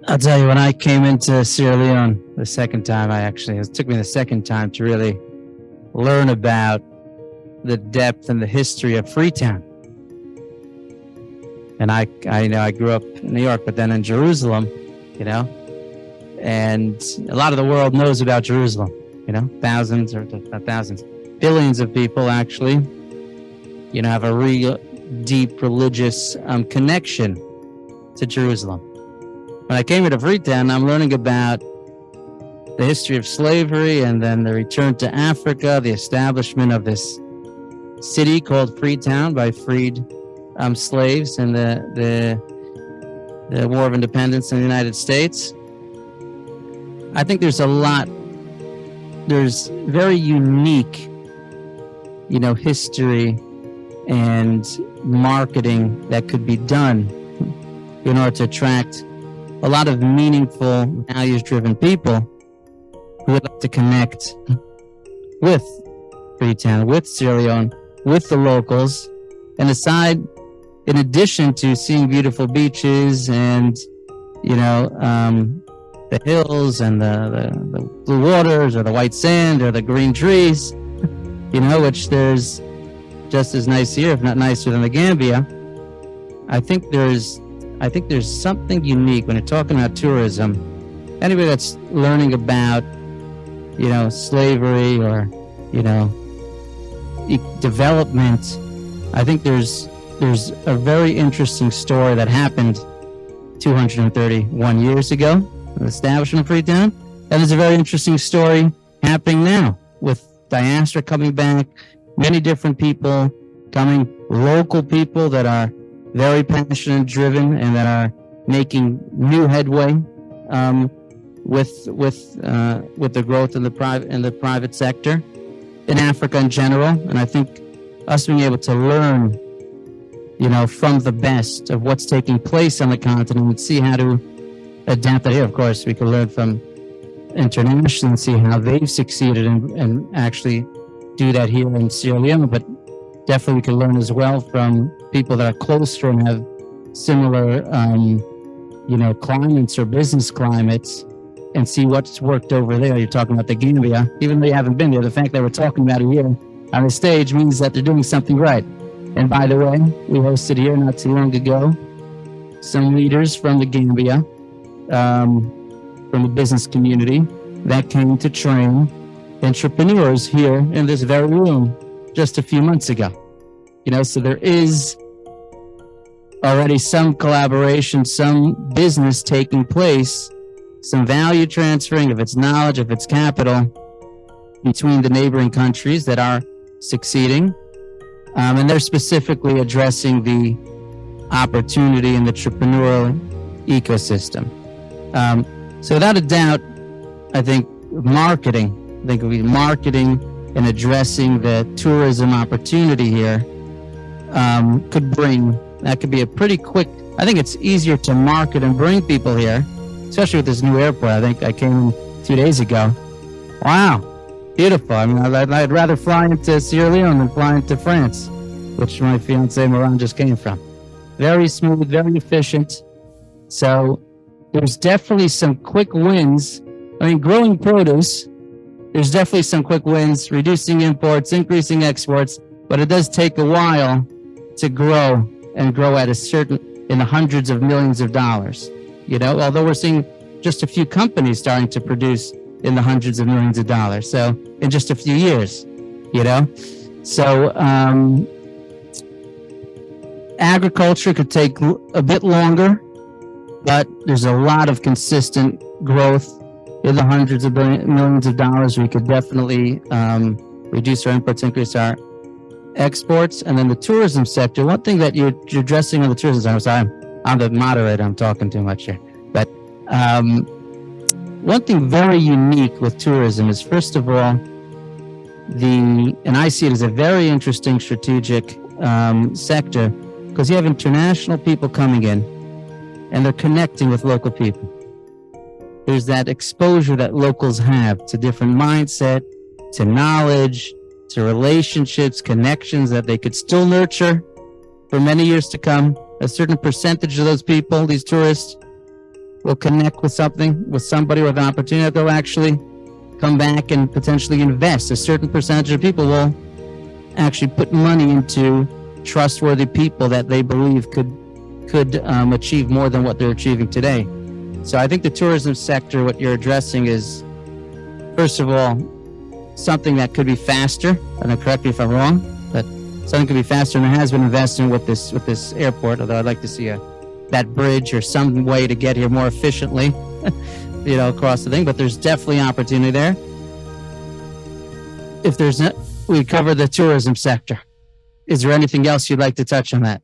I'll tell you, when I came into Sierra Leone the second time, it took me the second time to really learn about the depth and the history of Freetown. And I grew up in New York, but then in Jerusalem, and a lot of the world knows about Jerusalem, thousands or not thousands, billions of people actually, have a real deep religious connection to Jerusalem. When I came here to Freetown, I'm learning about the history of slavery and then the return to Africa, the establishment of this city called Freetown by freed slaves in the War of Independence in the United States. I think there's very unique, history and marketing that could be done in order to attract a lot of meaningful, values-driven people who would like to connect with Freetown, with Sierra Leone, with the locals, and in addition to seeing beautiful beaches and, the hills and the blue waters or the white sand or the green trees, which there's just as nice here, if not nicer than the Gambia. I think there's something unique when you're talking about tourism. Anybody that's learning about, slavery or, development, I think there's a very interesting story that happened 231 years ago, the establishment of Freetown, and there's a very interesting story happening now with diaspora coming back, many different people coming, local people that are very passionate and driven and that are making new headway with the growth in the private sector in Africa in general. And I think us being able to learn, from the best of what's taking place on the continent and see how to adapt that here. Of course, we can learn from international and see how they've succeeded and actually do that here in Sierra Leone, but definitely we can learn as well from people that are closer and have similar, climates or business climates and see what's worked over there. You're talking about the Gambia, even though you haven't been there, the fact that we're talking about it here on the stage means that they're doing something right. And by the way, we hosted here not too long ago some leaders from the Gambia, from the business community that came to train entrepreneurs here in this very room just a few months ago. So there is already some collaboration, some business taking place, some value transferring of its knowledge, of its capital between the neighboring countries that are succeeding. And they're specifically addressing the opportunity in the entrepreneurial ecosystem. So without a doubt, I think marketing and addressing the tourism opportunity here could be a pretty quick. I think it's easier to market and bring people here, especially with this new airport. I think I came 2 days ago. Wow, beautiful. I mean, I'd rather fly into Sierra Leone than fly into France, which my fiance Moran just came from. Very smooth, very efficient. So there's definitely some quick wins. I mean, growing produce, there's definitely some quick wins, reducing imports, increasing exports, but it does take a while to grow and grow at in the hundreds of millions of dollars, although we're seeing just a few companies starting to produce in the hundreds of millions of dollars. So in just a few years, so agriculture could take a bit longer, but there's a lot of consistent growth in the hundreds of millions of dollars. We could definitely reduce our imports, increase our exports. And then the tourism sector, one thing that you're addressing on the tourism side, I'm the moderator, I'm talking too much here. But one thing very unique with tourism is, first of all, and I see it as a very interesting strategic sector, because you have international people coming in and they're connecting with local people. There's that exposure that locals have to different mindset, to knowledge, to relationships, connections that they could still nurture for many years to come. A certain percentage of those people, these tourists, will connect with somebody with an opportunity that they'll actually come back and potentially invest. A certain percentage of people will actually put money into trustworthy people that they believe could achieve more than what they're achieving today. So I think the tourism sector, what you're addressing is, first of all, something that could be faster, and correct me if I'm wrong, but something could be faster, and there has been investing with this airport, although I'd like to see that bridge or some way to get here more efficiently, across the thing, but there's definitely opportunity there. We cover the tourism sector. Is there anything else you'd like to touch on that?